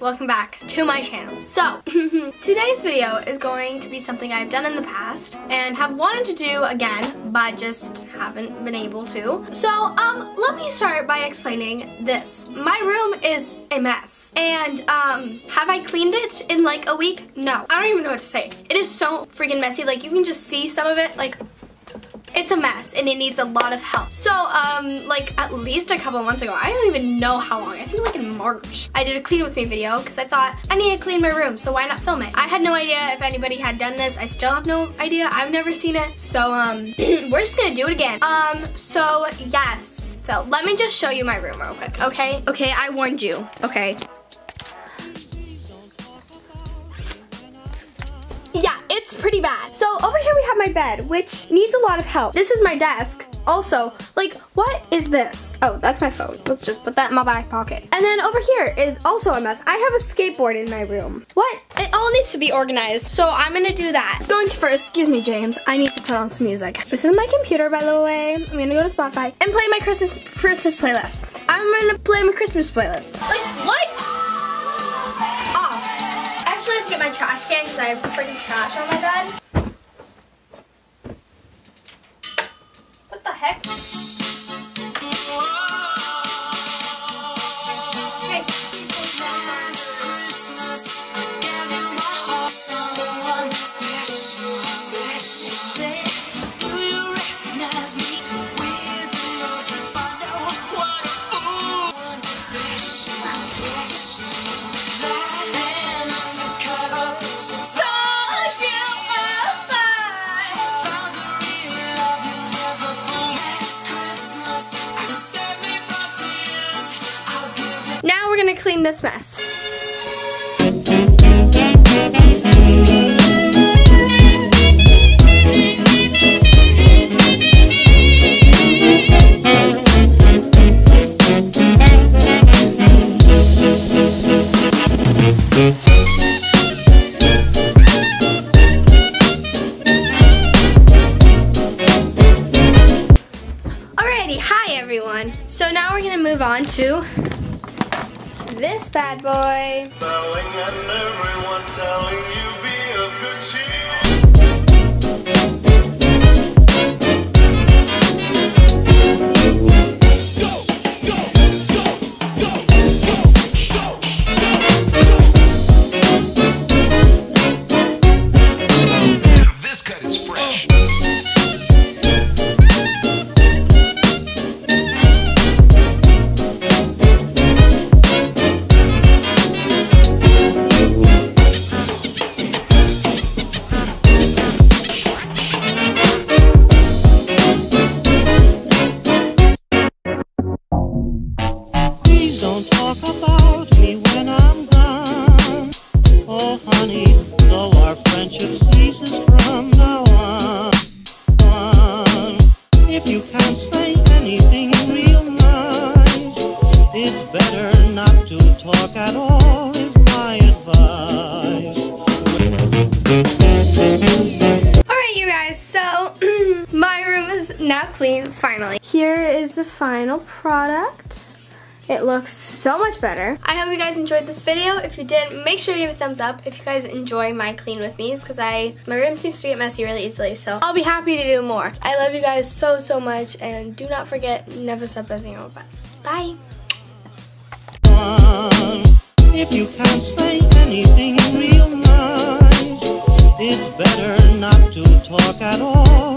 Welcome back to my channel. So, today's video is going to be something I've done in the past and have wanted to do again, but just haven't been able to. So, let me start by explaining this. My room is a mess, and have I cleaned it in like a week? No. I don't even know what to say. It is so freaking messy. Like, you can just see some of it, like, it's a mess and it needs a lot of help. So, like at least a couple of months ago, I don't even know how long, I think like in March, I did a clean with me video because I thought I need to clean my room, so why not film it? I had no idea if anybody had done this. I still have no idea. I've never seen it. So, we're just gonna do it again. So yes. So let me just show you my room real quick, okay? Okay, I warned you, okay? Yeah, it's pretty bad. So over here we have my bed, which needs a lot of help. This is my desk. Also, like, what is this? Oh, that's my phone. Let's just put that in my back pocket. And then over here is also a mess. I have a skateboard in my room. What? It all needs to be organized. So I'm gonna do that. Going to first, excuse me, James. I need to put on some music. This is my computer, by the way. I'm gonna go to Spotify and play my Christmas playlist. I'm gonna play my Christmas playlist. Like, what? I have to get my trash can because I have freaking trash on my bed. What the heck? Hey. Now we're gonna clean this mess. Alrighty, hi everyone. So now we're gonna move on to this bad boy. Telling and everyone telling you be of good cheer. Go, go, go, go, go. This cut is fresh. Now clean, finally. Here is the final product. It looks so much better. I hope you guys enjoyed this video. If you did, make sure to give it a thumbs up if you guys enjoy my clean with me's, because my room seems to get messy really easily, so I'll be happy to do more. I love you guys so, so much, and do not forget, never stop buzzing your best. Bye. If you can't say anything real nice, it's better not to talk at all.